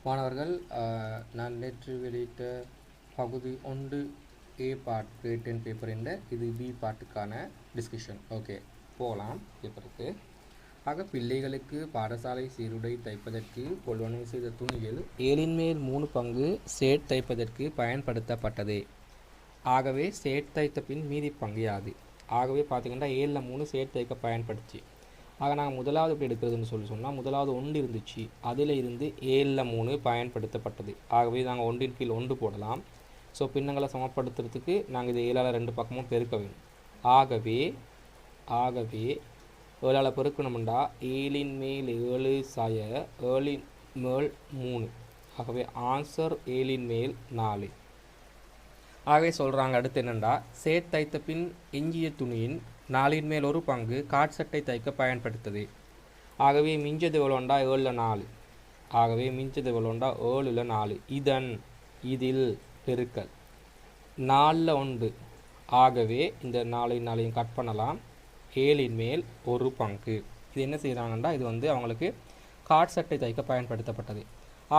மாணவர்கள் நான் நேற்று வெளியிட்ட பகுதி 1 A பார்ட் grade 10 பேப்பர் என்ற இது B பார்ட்டுக்கான டிஸ்கஷன். ஓகே, போகலாம் பேப்பருக்கு. ஆக பிள்ளைகளுக்கு பாடசாலை சீருடை தைப்பதற்கு கொள்வனவு செய்த துணிகள் 7/3 பங்கு சேட் தைப்பதற்கு பயன்படுத்தப்பட்டது. ஆகவே சேட் தைத்த பின் மீதி பங்கு யாது? ஆகவே பார்த்திங்கன்னா 7/3 சேட் தைக்க பயன்படுத்தி. ஆக நாங்கள் முதலாவது எப்படி எடுக்கிறதுன்னு சொன்னால் முதலாவது 1 இருந்துச்சு, அதில் இருந்து 7/3 பயன்படுத்தப்பட்டது. ஆகவே நாங்கள் 1 கீழ் 1 போடலாம். ஸோ பின்னங்களை சமப்படுத்துறதுக்கு நாங்கள் இது 7ஆல் 2 பக்கமும் பெருக்க வேண்டும். ஆகவே 7ஆல் பெருக்கணும்டா 7/7 சாய 7/3. ஆகவே ஆன்சர் 7/4. ஆகவே சொல்கிறாங்க அடுத்து என்னென்னா, சேட் தைத்த பின் எஞ்சிய துணியின் 4/1 பங்கு காட் சட்டை தைக்க பயன்படுத்தது. ஆகவே மிஞ்சது எவ்வளோண்டா 7/4. ஆகவே மிஞ்சது எவ்வளோண்டா 7/4. இதில் பெருக்கல் 4/1. ஆகவே இந்த 4/4 கட் பண்ணலாம். 7/1 பங்கு. இது என்ன செய்கிறாங்கன்னா, இது அவங்களுக்கு காட் சட்டை தைக்க பயன்படுத்தப்பட்டது.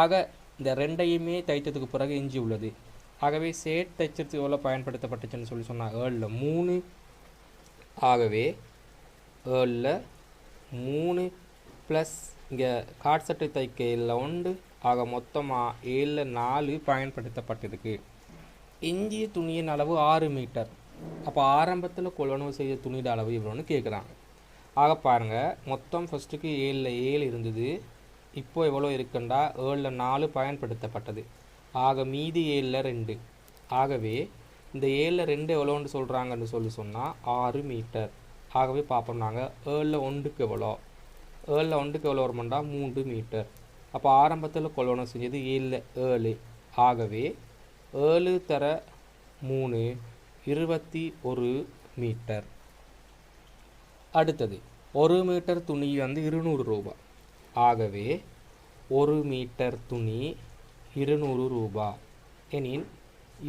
ஆக இந்த ரெண்டையுமே தைத்ததுக்கு பிறகு எஞ்சி உள்ளது. ஆகவே சேட் தைச்சதுக்கு எவ்வளோ பயன்படுத்தப்பட்டுச்சுன்னு சொன்னால் 7/3. ஆகவே 7/3 ப்ளஸ் இங்கே காட் சட்டை தைக்க 7/1. ஆக மொத்தமாக 7/4 பயன்படுத்தப்பட்டிருக்கு. எஞ்சிய துணியின் அளவு 6 மீட்டர். அப்போ ஆரம்பத்தில் கொள்வனவு செய்த துணியோட அளவு இவ்வளோன்னு கேட்குறாங்க. ஆக பாருங்கள், மொத்தம் ஃபஸ்ட்டுக்கு 7/7 இருந்தது. இப்போ எவ்வளோ இருக்குண்டா 7/4 பயன்படுத்தப்பட்டது. ஆக மீதி 7/2. ஆகவே இந்த 7/2 எவ்வளோன்னு சொல்கிறாங்கன்னு சொன்னால் 6 மீட்டர். ஆகவே பார்ப்போம் நாங்கள் 7/1 எவ்வளோ. 7/1 எவ்வளோ வருமாண்டா 3 மீட்டர். அப்போ ஆரம்பத்தில் கொள்வனவு செஞ்சது 7/7. ஆகவே 7×3 21 மீட்டர். அடுத்தது 1 மீட்டர் துணி 200 ரூபாய். ஆகவே 1 மீட்டர் துணி 200 ரூபாய் எனின்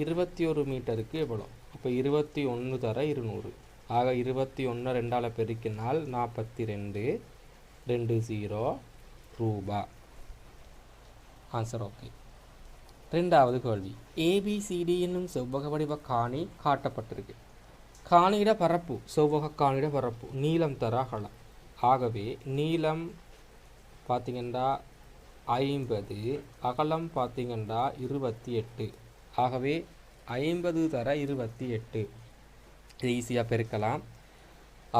21 மீட்டருக்கு எவ்வளோ? அப்போ 21 தர 200. ஆக 21 2ஆல் பெருக்கினால் 42 20 ரூபாய். Answer okay. ரெண்டாவது கேள்வி, ABCD என்னும் செவ்வக வடிவ காணி காட்டப்பட்டிருக்கு. காணியிட பரப்பு, செவ்வக காணியிட பரப்பு நீளம் தர அகலம். ஆகவே நீளம் பார்த்திங்கன்னா 50, அகலம் பார்த்திங்கன்னா 28. ஆகவே 50 தர 28. இது ஈஸியாக பெருக்கலாம்.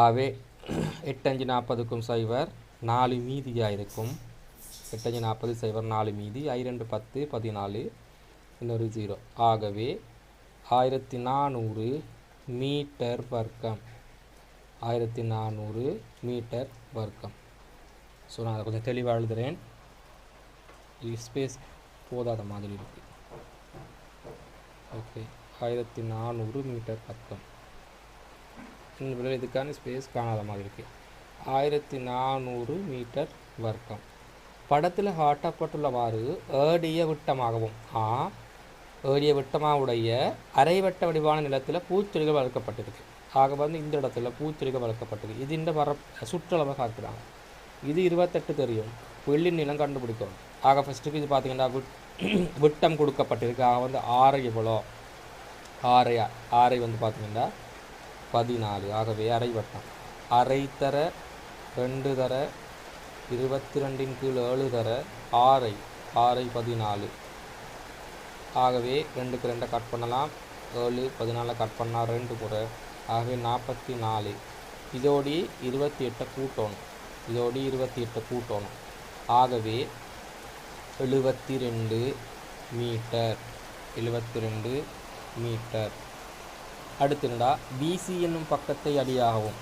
ஆகவே 8×5 40க்கும் 0 4 மீதியாக இருக்கும். 8×5 40 0 4 மீதி. 2 10 14 இன்னொரு 0. ஆகவே 1400 மீட்டர் வர்க்கம். 1400 மீட்டர் வர்க்கம். ஸோ நான் அதை கொஞ்சம் தெளிவாக எழுதுகிறேன். ஸ்பேஸ் போதாத மாதிரி இருக்குது. ஓகே, 1400 மீட்டர் வர்க்கம். இந்த இதுக்கான ஸ்பேஸ் காணாத மாதிரி இருக்குது. 1400 மீட்டர் வர்க்கம். படத்தில் காட்டப்பட்டுள்ளவாறு ஏடிய விட்டமாகவும் ஏடிய விட்டமாவுடைய அரைவட்ட வடிவான நிலத்தில் பூச்செடிகள் வளர்க்கப்பட்டிருக்கு. ஆக இந்த இடத்துல பூச்செடிகள் வளர்க்கப்பட்டது. இது இந்த சுற்றளவை காட்டுறாங்க. இது 28 தெரியும். வெள்ளின் நிலம் கண்டுபிடிக்கணும். ஆக ஃபஸ்ட்டுக்கு இது பார்த்திங்கன்னா விட்டம் கொடுக்கப்பட்டிருக்கு. ஆக ஆரை எவ்வளோ? ஆரை பார்த்திங்கன்னா 14. ஆகவே அரை வட்டம். அரை தர 2 தர 22 கீழ் 7 தர 6 14. ஆகவே 2க்கு 2 கட் பண்ணலாம். 7 14 கட் பண்ணால் 2 முறை. ஆகவே 44. இதோடி 28 கூட்டணும். ஆகவே 72 மீட்டர். 72 மீட்டர். அடுத்துண்டா BC என்னும் பக்கத்தை அடியாகவும்,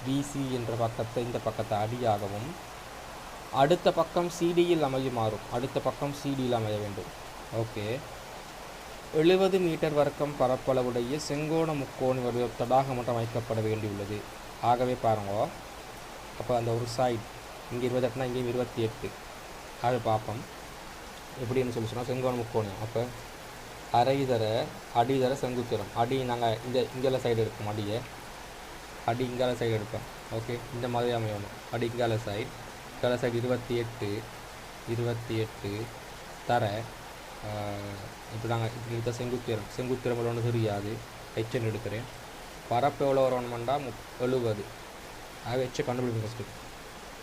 BC என்ற பக்கத்தை இந்த பக்கத்தை அடியாகவும் அடுத்த பக்கம் CDயில் அமையுமாறும். அடுத்த பக்கம் CDயில் அமைய வேண்டும். ஓகே, 70 மீட்டர் வர்க்கம் பரப்பளவுடைய செங்கோண முக்கோண வடிவ தடாகம் அமைக்கப்பட வேண்டியுள்ளது. ஆகவே பாருங்க, அப்போ அந்த ஒரு சைடு இங்கே 28னா இங்கேயும் 28. அது பார்ப்போம் எப்படின்னு சொன்னால் செங்கோண முக்கோணம். அப்போ அரை தர அடி தர செங்குத்திரம். அடி நாங்கள் இங்கெல்லாம் சைடு எடுப்போம். அடி இங்கால சைடு எடுப்போம். ஓகே, இந்த மாதிரி அமையணும். அடி இங்கால சைடு 28 28 தர இப்போ நாங்கள் இப்போ செங்குத்திரம் எவ்வளோன்னு தெரியாது, ஹெச்என் எடுக்கிறேன். பரப்பு எவ்வளோ வரணுமெண்டா 70. ஆக ஹெச்சை கண்டுபிடிக்கும் ஃபஸ்ட்டு.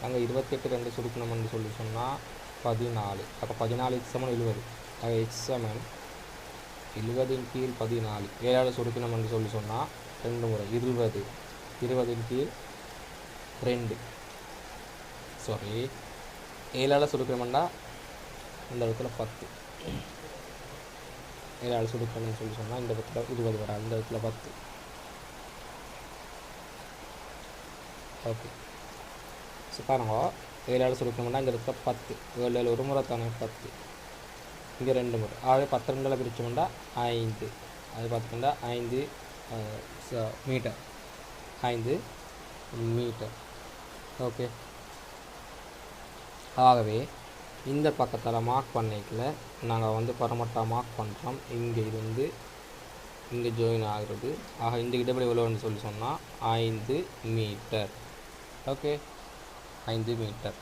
அங்கே 28 2 சுருக்கணும்னு சொல்லி சொன்னால் 14. அப்போ 14 சமன் 70. ஆக ஹெச் சமன் 70 கீழ் 14. 7 சுருக்கணும்னு சொல்லி சொன்னால் 2 முறை 20. 20 கீழ் 2. சாரி, 7 சுருக்கணும்னா இந்த இடத்துல 10. 7 சுருக்கணும்னு சொல்லி சொன்னால் இந்த இடத்துல 20 வர, அந்த இடத்துல 10. ஓகே, ஸோ பாருங்க, 7 சுருக்கணும்னா இந்த இடத்துல 10. 7 ஒரு முறை தானே 10, இங்கே 2 முறை. ஆகவே 12 பிரிச்சோம்னா 5. அது பார்த்துக்கிட்டா 5 மீட்டர், 5 மீட்டர். ஓகே, ஆகவே இந்த பக்கத்தில் மார்க் பண்ணிக்கல நாங்கள் வந்து பரமட்டாக மார்க் பண்ணுறோம். இங்கே இருந்து இங்கே ஜாயின் ஆகிறது. ஆக இந்த இடைவெளி எவ்வளோன்னு சொல்லி சொன்னால் 5 மீட்டர். Okay, 5 metre.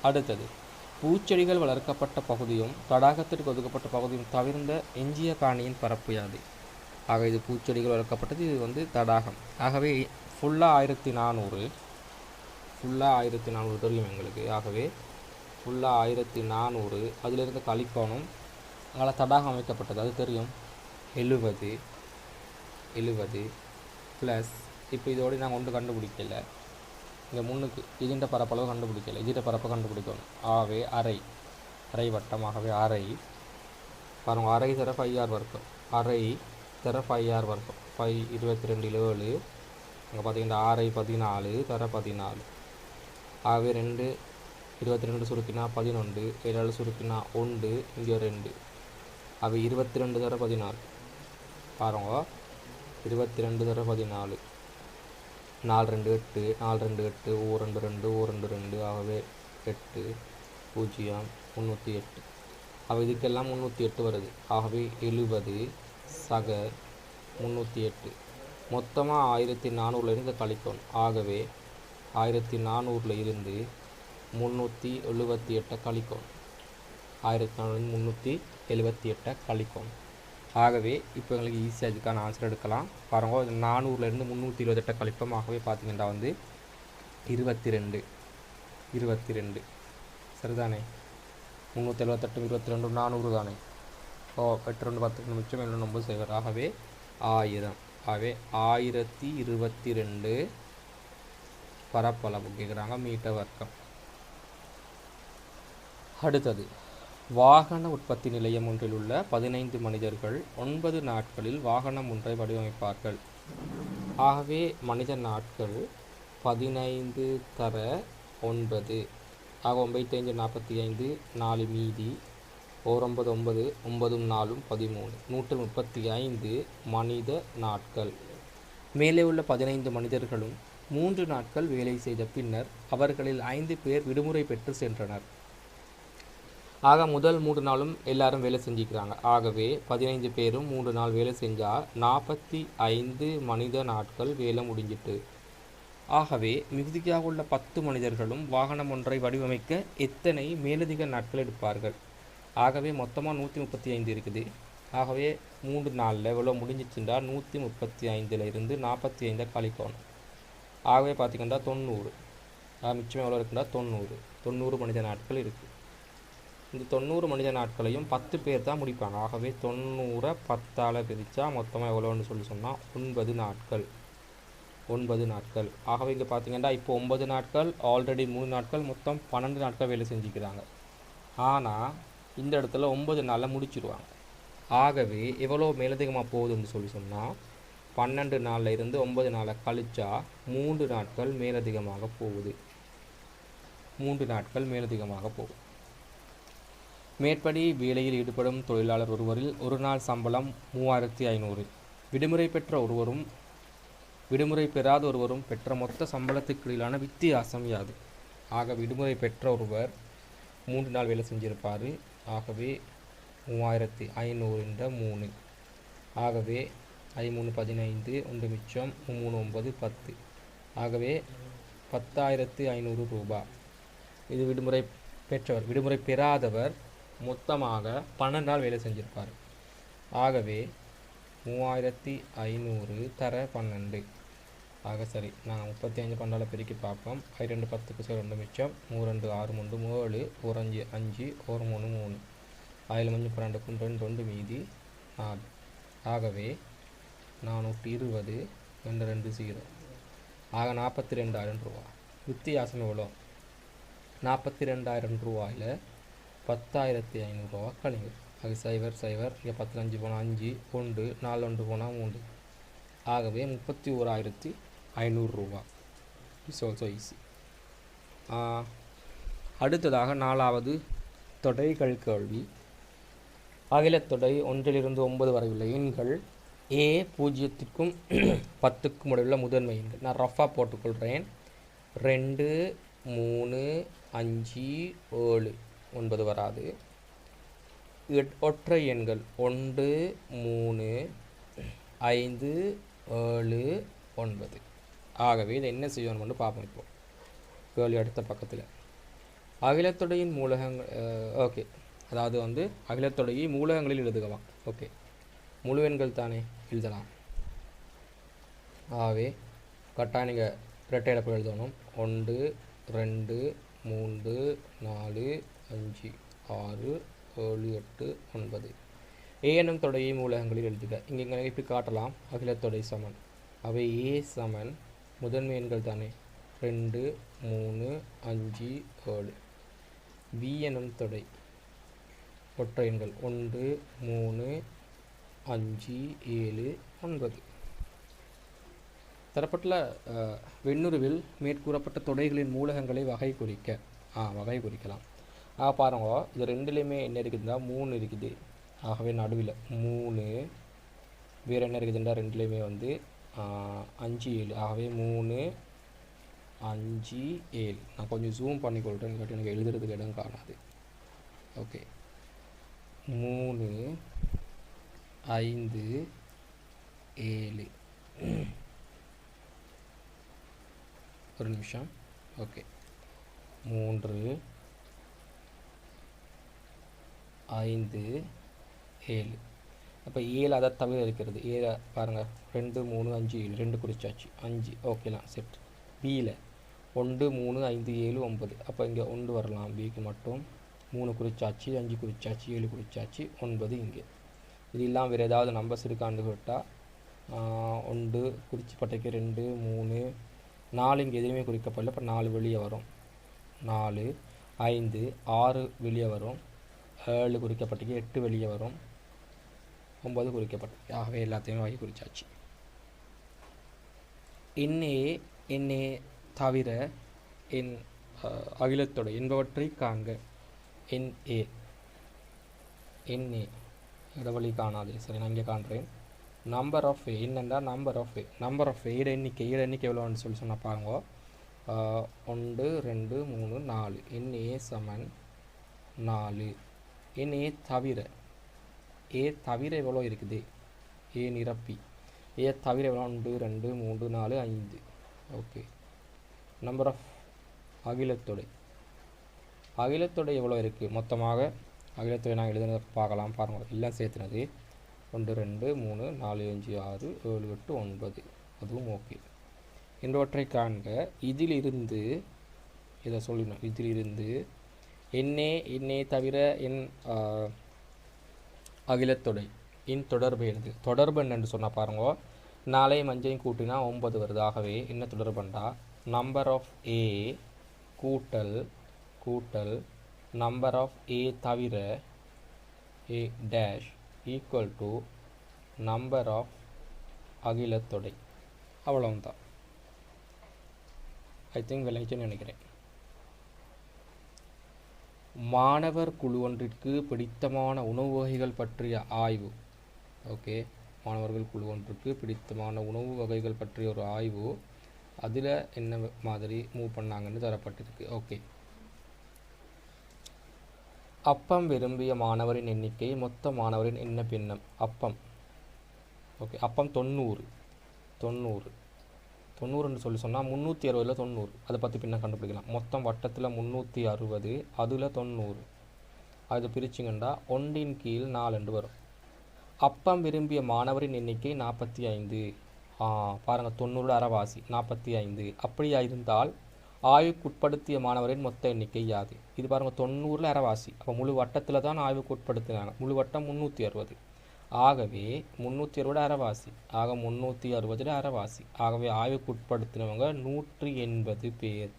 அடுத்தது, பூச்செடிகள் வளர்க்கப்பட்ட பகுதியும் தடாகத்திற்கு ஒதுக்கப்பட்ட பகுதியும் தவிர்ந்த எஞ்சிய காணியின் பரப்பு யாது? ஆக இது பூச்செடிகள் வளர்க்கப்பட்டது, இது வந்து தடாகம். ஆகவே ஃபுல்லாக 1400, ஃபுல்லாக 1400 தெரியும் எங்களுக்கு. ஆகவே ஃபுல்லாக 1400, அதிலிருந்து கழிக்கணும். அதில் தடாகம் அமைக்கப்பட்டது அது தெரியும், 70 ப்ளஸ் இப்போ இதோடு நாங்கள் ஒன்று கண்டுபிடிக்கல, இங்கே முன்னுக்கு இதுண்ட பரப்பளவு கண்டுபிடிக்கல, இதுகிட்ட பரப்பை கண்டுபிடிக்கணும். ஆகவே அரை வட்டமாகவே அரை பாருங்கள், அரை தர 5R வர்க்கம், அரை தர 5R வர்க்கம், 5 22 7. அங்கே பார்த்தீங்கன்னா 6 14 தர 14. ஆகவே 2 22 சுருக்கினா 11, 7 சுருக்கினா 1, இங்கே 2. அவை 22 தர 14. பாருங்க, 22 தர 14, 4 2 8, 4 2 8, 2 2 2 2. ஆகவே 8 0 308. அவை இதுக்கெல்லாம் 308 வருது. ஆகவே 70 சக 308. மொத்தமாக 1400 கழிக்கணும். ஆகவே 1400 இருந்து 378 கழிக்கணும். 1400 378 கழிக்கணும். ஆகவே இப்போ எங்களுக்கு ஈஸியாக இதுக்கான ஆன்சர் எடுக்கலாம். பாருங்க, 400 328 கழிப்போம். ஆகவே பார்த்தீங்கன்னா வந்து 22 சரிதானே? 378 22 400 தானே? 8 2 10 மிச்சம் 9 செய்வார். ஆகவே 1000. ஆகவே 1022 பரப்பளவு கேட்குறாங்க, மீட்டர் வர்க்கம். அடுத்தது, வாகன உற்பத்தி நிலையம் ஒன்றில் உள்ள 15 மனிதர்கள் 9 நாட்களில் வாகனம் ஒன்றை வடிவமைப்பார்கள். ஆகவே மனித நாட்கள் 15 தர 9. ஆக 9 45 4 மீதி 9 9 9 4 13 135 மனித நாட்கள். மேலே உள்ள 15 மனிதர்களும் 3 நாட்கள் வேலை செய்த பின்னர் அவர்களில் 5 பேர் விடுமுறை பெற்று சென்றனர். ஆக முதல் 3 நாளும் எல்லாரும் வேலை செஞ்சுக்கிறாங்க. ஆகவே 15 பேரும் 3 நாள் வேலை செஞ்சால் 45 மனித நாட்கள் வேலை முடிஞ்சிட்டு. ஆகவே மிகுதியாக உள்ள 10 மனிதர்களும் வாகனம் ஒன்றை வடிவமைக்க எத்தனை மேலதிக நாட்கள் எடுப்பார்கள்? ஆகவே மொத்தமாக 135 இருக்குது. ஆகவே 3 நாளில் எவ்வளோ முடிஞ்சிச்சுண்டா 135 இருந்து 45 கழிக்கணும். ஆகவே பார்த்திங்கன்னா 90. மிச்சம் எவ்வளோ இருக்குன்னா 90 மனித நாட்கள் இருக்குது. இந்த 90 மனித நாட்களையும் 10 பேர் தான் முடிப்பாங்க. ஆகவே 90 10ஆல் பிரித்தா மொத்தமாக எவ்வளோன்னு சொல்லி சொன்னால் 9 நாட்கள். ஆகவே இங்கே பார்த்தீங்கன்னா இப்போ 9 நாட்கள், ஆல்ரெடி 3 நாட்கள், மொத்தம் 12 நாட்கள் வேலை செஞ்சுக்கிறாங்க. ஆனால் இந்த இடத்துல 9 நாளில் முடிச்சிடுவாங்க. ஆகவே எவ்வளோ மேலதிகமாக போகுதுன்னு சொல்லி சொன்னால் 12 நாளில் இருந்து 9 நாளை கழிச்சா 3 நாட்கள் மேலதிகமாக போகுது. மேற்படி வேலையில் ஈடுபடும் தொழிலாளர் ஒருவரில் ஒரு நாள் சம்பளம் 3500. விடுமுறை பெற்ற ஒருவரும் விடுமுறை பெறாத ஒருவரும் பெற்ற மொத்த சம்பளத்துக்கு இடையிலான வித்தியாசம் யாது? ஆக விடுமுறை பெற்ற ஒருவர் 3 நாள் வேலை செஞ்சிருப்பார். ஆகவே 3500 3. ஆகவே 3 15, 1 மிச்சம் 3 9 10. ஆகவே 10,500 ரூபாய். இது விடுமுறை பெற்றவர். விடுமுறை பெறாதவர் மொத்தமாக 12 நாள் வேலை செஞ்சிருப்பார். ஆகவே 3500 தர 12. ஆக சரி, நாங்கள் 35 12 பெருக்கி பார்ப்போம். 2 10க்கு சரி 2 மிச்சம், 3 2 6 3 7, 1 5 5, 1 3 3, 5 5 12 2 2 மீதி 4. ஆகவே 420 2 2 0. ஆக 42,000 ரூபா. வித்தியாசம் எவ்வளோ? 42,000 ரூபாயில் 10,500 ரூபா கழிங்க. அது 0 0, இங்கே 10 5 போனால் 5, 1 4 1 போனால் 3. ஆகவே 31,500 ரூபா. It's also easy. அடுத்ததாக 4வது தொடைகள் கேள்வி. அகிலத்தொடை 1 இலிருந்து 9 வரை உள்ள எண்கள் A 0க்கும் 10க்கும் இடையுள்ள முதன்மை எண்கள். நான் ரஃபாக போட்டுக்கொள்கிறேன். 2 3 5 7 9 வராது. ஒற்றை எண்கள் 1 3 5 7 9. ஆகவே இதை என்ன செய்யணும்னு பார்ப்போம். இப்போ கேள்வி அடுத்த பக்கத்தில் அகிலத்தொடையின் மூலகங்கள். ஓகே, அதாவது அகிலத்தொடையை மூலகங்களில் எழுதுகலாம். ஓகே, முழு எண்கள் தானே எழுதலாம். ஆகவே கட்டாயம் நீங்கள் இரட்டை இழப்பு எழுதணும். 1 2 3 4 5 6 7 8 9. ஏ எனும் தொடையை மூலகங்களில் எழுதுக. இங்கே இப்படி காட்டலாம். அகிலத்தொடை சமன். அவை ஏ சமன் முதன்மை எண்கள் தானே 2 3 5 7. பி எனும் தொடை ஒற்றை எண்கள் 1 3 5 7 9. தரப்பட்டுள்ள வெண்ணுருவில் மேற்கூறப்பட்ட தொடைகளின் மூலகங்களை வகை குறிக்கலாம். பாருங்க, இது ரெண்டுலேயுமே என்ன இருக்குதுன்னா 3 இருக்குது. ஆகவே நடுவில் 3. வேறு என்ன இருக்குதுன்னா ரெண்டுலேயுமே 5 7. ஆகவே 3 5 7. நான் கொஞ்சம் ஜூம் பண்ணிக்கொள்கிறேன், இல்லாட்டி எனக்கு எழுதுறதுக்கு இடம் காணாது. ஓகே, 3 5 7. ஒரு நிமிஷம். ஓகே, 3 5 7. அப்போ 7 அதை தவிர இருக்கிறது. 7 பாருங்கள், 2 3 5 7 2 குறிச்சாச்சு. 5 ஓகேலாம் செட். பியில் 1 3 5 7 9. அப்போ இங்கே 1 வரலாம். பிக்கு மட்டும் 3 குறிச்சாச்சு, 5 குறிச்சாச்சு, 7 குறிச்சாச்சு, 9 இங்கே. இது இல்லாமல் வேறு ஏதாவது நம்பர்ஸ் இருக்கான்னு கேட்டால் 1 குறிச்சி பட்டைக்கு 2 3 4 இங்கே எதுவுமே குறிக்கப்படல. இப்போ 4 வெளியே வரும். 4 5 6 வெளியே வரும். 7 குறிக்கப்பட்டிருக்கு. 8 வெளியே வரும். 9 குறிக்கப்பட்டிருக்கு. ஆகவே எல்லாத்தையுமே வகை குறிச்சாச்சு. என்னே தவிர என் அகிலத்தொடை என்பவற்றை காண்க. NA இடவழி காணாது. சரி, நான் இங்கே காண்றேன். நம்பர் ஆஃப் ஏ என்னென்னா நம்பர் ஆஃப் ஏட எண்ணிக்கை எவ்வளோன்னு சொன்னால் பாருங்க. 1 2 3 4. NA சமன் 4. NA தவிர எவ்வளோ இருக்குது? ஏ நிரப்பி ஏ தவிர எவ்வளோ? 1 2 3 4 5. ஓகே, நம்பர் ஆஃப் அகிலத்தொடை எவ்வளோ இருக்குது? மொத்தமாக அகிலத்தொடை நான் எழுதுனதை பார்க்கலாம். பாருங்கள், எல்லாம் சேர்த்துனது 1 2 3 4 5 6 7 8 9. அதுவும் ஓகே. என்பவற்றை காண்க. இதிலிருந்து இதை சொல்லணும். இதிலிருந்து என்னே தவிர என் அகிலத்தொடை இன் தொடர்பு எழுது. தொடர்பு என்னென்னு சொன்னால் பாருங்க, 4 5 கூட்டினா 9 வருது. ஆகவே என்ன தொடர்புண்டா நம்பர் ஆஃப் ஏ கூட்டல் நம்பர் ஆஃப் ஏ தவிர A dash equal to number of அகிலத்தொடை. அவ்வளவுதான். ஐ திங்க் விளைச்சுன்னு நினைக்கிறேன். மாணவர் குழு ஒன்றிற்கு பிடித்தமான உணவு வகைகள் பற்றிய ஆய்வு. ஓகே, மாணவர்கள் குழு ஒன்றுக்கு பிடித்தமான உணவு வகைகள் பற்றிய ஒரு ஆய்வு. அதில் என்ன மாதிரி மூவ் பண்ணாங்கன்னு தரப்பட்டிருக்கு. ஓகே, அப்பம் விரும்பிய மாணவரின் எண்ணிக்கை மொத்த மாணவரின் என்ன பின்னம்? அப்பம். ஓகே, அப்பம் 90. 90ன்னு சொல்லி சொன்னால் 360ல் 90 அதை பற்றி பின்ன கண்டுபிடிக்கலாம். மொத்தம் வட்டத்தில் 360 அதில் 90 அது பிரிச்சிங்கண்டா 1 கீழ் 4 வரும். அப்பம் விரும்பிய மாணவரின் எண்ணிக்கை 45. பாருங்கள் 90 அரைவாசி 45. அப்படியா இருந்தால் ஆய்வுக்குட்படுத்திய மாணவரின் மொத்த எண்ணிக்கை யாது? இது பாருங்கள் 90ல் அரைவாசி. அப்போ முழு வட்டத்தில் தான் ஆய்வுக்கு உட்படுத்தினாங்க. முழு வட்டம் 360. ஆகவே 360 அரைவாசி. ஆக 360 அரைவாசி. ஆகவே ஆய்வுக்கு உட்படுத்தினவங்க 180 பேர்.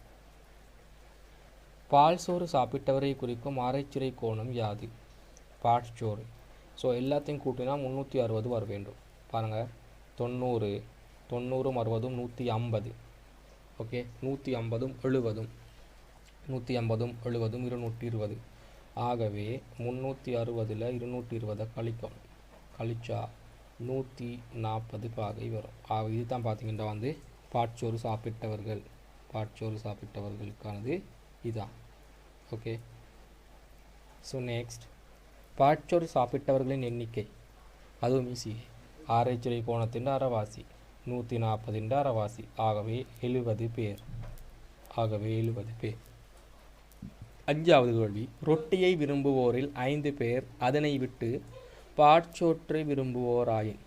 பால் சோறு சாப்பிட்டவரை குறிக்கும் ஆரைச்சிறை கோணம் யாது? பாட்சோறு. ஸோ எல்லாத்தையும் கூட்டினா 360 வர வேண்டும். பாருங்கள் 90 90ம் 60ம் 150. ஓகே 150ம் 70ம் 150ம் 70ம் 220. ஆகவே 360ல் 220 கழிக்கணும். கழிச்சா 140 பாகை வரும். இது தான் பார்த்தீங்கன்னா வந்து பாட்சோறு சாப்பிட்டவர்கள். பாட்சோறு சாப்பிட்டவர்களுக்கானது இதான். ஓகே ஸோ நெக்ஸ்ட் பாட்சோறு சாப்பிட்டவர்களின் எண்ணிக்கை அதுவும் ஈஸி. ஆரைச்சிறை கோணத்தின் அரைவாசி 140 அரைவாசி. ஆகவே 70 பேர். ஆகவே 70 பேர். 5வது கேள்வி. ரொட்டியை விரும்புவோரில் 5 பேர் அதனை விட்டு பாட்சோற்றை விரும்புவோராயின்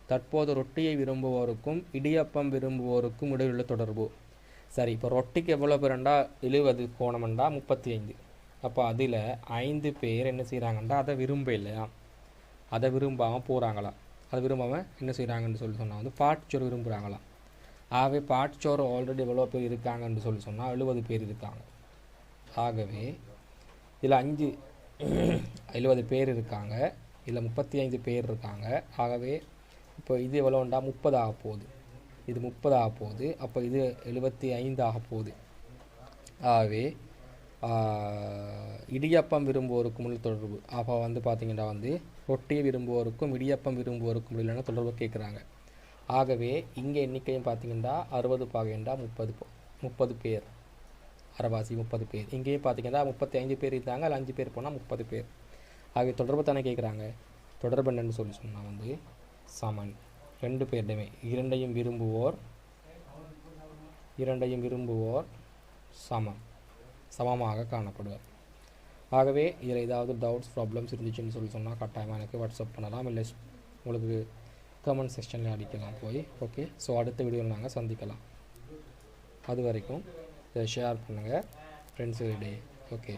தற்போது ரொட்டியை விரும்புவோருக்கும் இடியப்பம் விரும்புவோருக்கும் இடையுள்ள தொடர்பு. சரி, இப்போ ரொட்டிக்கு எவ்வளோ பேருண்டா 70 கோணம்ண்டா 35. அப்போ அதில் 5 பேர் என்ன செய்கிறாங்கண்டா அதை விரும்ப இல்லையா, அதை விரும்பாமல் போகிறாங்களா, அதை விரும்பாமல் என்ன செய்கிறாங்கன்னு சொல்லி சொன்னால் வந்து பாட்சோறு விரும்புகிறாங்களாம். ஆகவே பாட்சோறு ஆல்ரெடி எவ்வளோ பேர் இருக்காங்கன்னு சொல்லி சொன்னால் 70 பேர் இருக்காங்க. ஆகவே இதில் 70 பேர் இருக்காங்க, இதில் 35 பேர் இருக்காங்க. ஆகவே இப்போ இது எவ்வளோண்டா 30 ஆக போகுது, இது 30 ஆக போகுது. அப்போ இது 75 ஆக போகுது. ஆகவே இடியப்பம் விரும்புவோருக்கும் உள்ள தொடர்பு. அப்போ வந்து பார்த்திங்கன்னா வந்து ரொட்டியை விரும்புவோருக்கும் இடியப்பம் விரும்புவோருக்கும் இல்லைன்னா தொடர்பு கேட்குறாங்க. ஆகவே இங்கே எண்ணிக்கையும் பார்த்திங்கன்னா 60 பாகைண்டா 30 பேர். அரைவாசி 30 பேர். இங்கேயும் பார்த்திங்கன்னா 35 பேர் இருந்தாங்க, அதில் 5 பேர் போனால் 30 பேர். ஆகவே தொடர்பு தானே கேட்குறாங்க. தொடர்பு என்னன்னு சொல்லி சொன்னால் வந்து சமன். 2 பேருடையுமே இரண்டையும் விரும்புவோர் சமமாக காணப்படுவார். ஆகவே இதில் ஏதாவது டவுட்ஸ் ப்ராப்ளம்ஸ் இருந்துச்சுன்னு சொல்லி சொன்னால் கட்டாயமாக எனக்கு வாட்ஸ்அப் பண்ணலாம், இல்லை உங்களுக்கு கமெண்ட் செக்ஷனில் அடிக்கலாம் போய். ஓகே, ஸோ அடுத்த வீடியோவில் நாங்கள் சந்திக்கலாம். அது வரைக்கும் இதை ஷேர் பண்ணுங்கள் ஃப்ரெண்ட்ஸுக்கிட்டே. ஓகே.